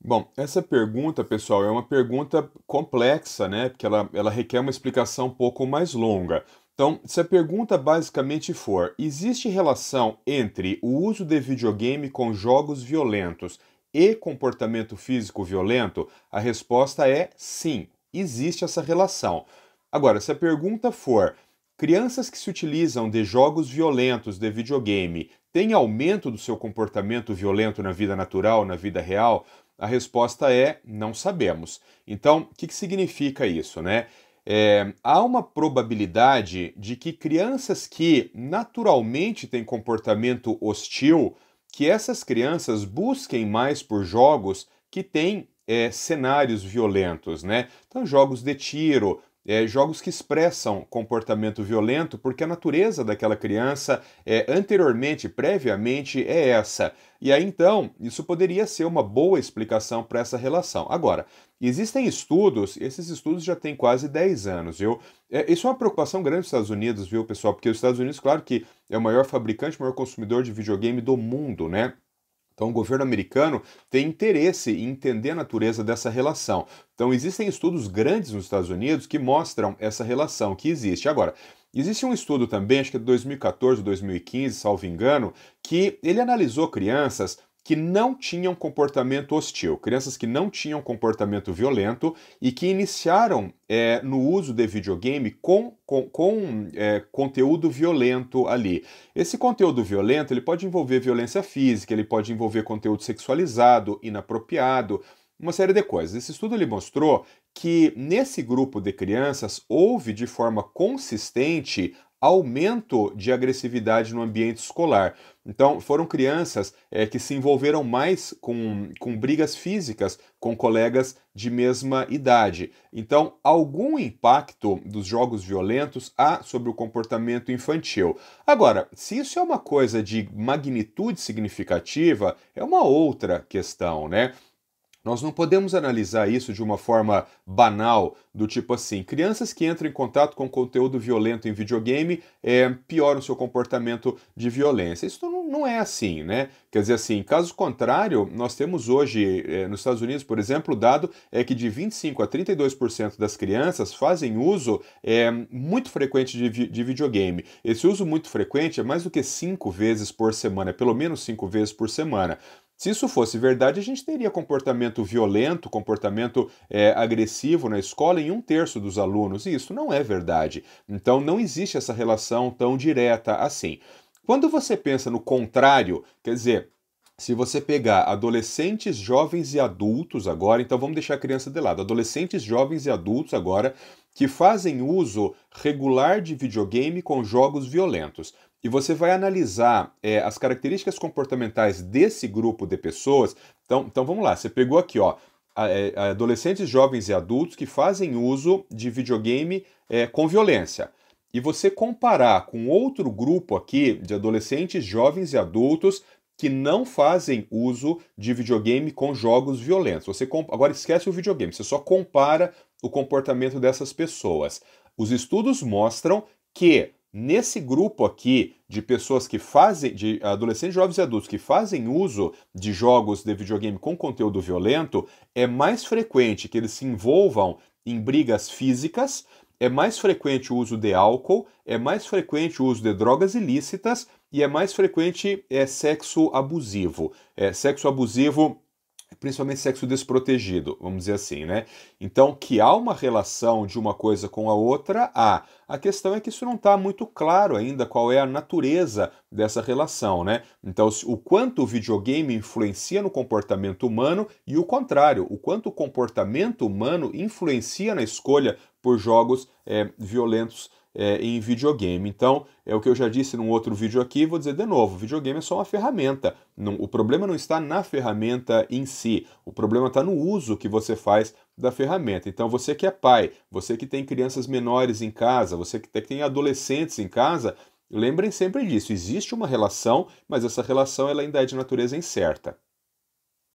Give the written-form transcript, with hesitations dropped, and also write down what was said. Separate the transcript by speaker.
Speaker 1: Bom, essa pergunta, pessoal, é uma pergunta complexa, né? Porque ela requer uma explicação um pouco mais longa. Então, se a pergunta basicamente for: existe relação entre o uso de videogame com jogos violentos e comportamento físico violento? A resposta é sim, existe essa relação. Agora, se a pergunta for: crianças que se utilizam de jogos violentos de videogame têm aumento do seu comportamento violento na vida natural, na vida real? A resposta é não sabemos. Então, o que significa isso, né? Há uma probabilidade de que crianças que naturalmente têm comportamento hostil, que essas crianças busquem mais por jogos que têm cenários violentos, né? Então, jogos de tiro, jogos que expressam comportamento violento, porque a natureza daquela criança anteriormente, previamente, é essa. E aí então, isso poderia ser uma boa explicação para essa relação. Agora, existem estudos, esses estudos já têm quase 10 anos, viu? Isso é uma preocupação grande nos Estados Unidos, viu, pessoal? Porque os Estados Unidos, claro que é o maior fabricante, o maior consumidor de videogame do mundo, né? Então, o governo americano tem interesse em entender a natureza dessa relação. Então, existem estudos grandes nos Estados Unidos que mostram essa relação que existe. Agora, existe um estudo também, acho que é de 2014, 2015, salvo engano, que ele analisou crianças que não tinham comportamento hostil, crianças que não tinham comportamento violento e que iniciaram no uso de videogame com conteúdo violento ali. Esse conteúdo violento ele pode envolver violência física, ele pode envolver conteúdo sexualizado, inapropriado, uma série de coisas. Esse estudo ele mostrou que nesse grupo de crianças houve de forma consistente aumento de agressividade no ambiente escolar. Então, foram crianças que se envolveram mais com brigas físicas com colegas de mesma idade. Então, algum impacto dos jogos violentos há sobre o comportamento infantil. Agora, se isso é uma coisa de magnitude significativa, é uma outra questão, né? Nós não podemos analisar isso de uma forma banal, do tipo assim, crianças que entram em contato com conteúdo violento em videogame pioram seu comportamento de violência. Isso não é assim, né? Quer dizer assim, caso contrário, nós temos hoje, nos Estados Unidos, por exemplo, o dado é que de 25 a 32% das crianças fazem uso muito frequente de videogame. Esse uso muito frequente é mais do que 5 vezes por semana, é pelo menos 5 vezes por semana. Se isso fosse verdade, a gente teria comportamento violento, comportamento agressivo na escola em um terço dos alunos, e isso não é verdade. Então não existe essa relação tão direta assim. Quando você pensa no contrário, quer dizer, se você pegar adolescentes, jovens e adultos agora, então vamos deixar a criança de lado, adolescentes, jovens e adultos agora que fazem uso regular de videogame com jogos violentos. E você vai analisar as características comportamentais desse grupo de pessoas. Então vamos lá, você pegou aqui, ó, adolescentes, jovens e adultos que fazem uso de videogame com violência. E você comparar com outro grupo aqui de adolescentes, jovens e adultos que não fazem uso de videogame com jogos violentos. Agora esquece o videogame, você só compara o comportamento dessas pessoas. Os estudos mostram que nesse grupo aqui de pessoas que fazem, de adolescentes, jovens e adultos que fazem uso de jogos de videogame com conteúdo violento, é mais frequente que eles se envolvam em brigas físicas, é mais frequente o uso de álcool, é mais frequente o uso de drogas ilícitas e é mais frequente sexo abusivo. Sexo abusivo, principalmente sexo desprotegido, vamos dizer assim, né? Então, que há uma relação de uma coisa com a outra, há. A questão é que isso não está muito claro ainda qual é a natureza dessa relação, né? Então, o quanto o videogame influencia no comportamento humano e o contrário, o quanto o comportamento humano influencia na escolha por jogos violentos em videogame. Então, é o que eu já disse num outro vídeo aqui, vou dizer de novo, videogame é só uma ferramenta. O problema não está na ferramenta em si, o problema está no uso que você faz da ferramenta. Então, você que é pai, você que tem crianças menores em casa, você que tem adolescentes em casa, lembrem sempre disso, existe uma relação, mas essa relação ela ainda é de natureza incerta.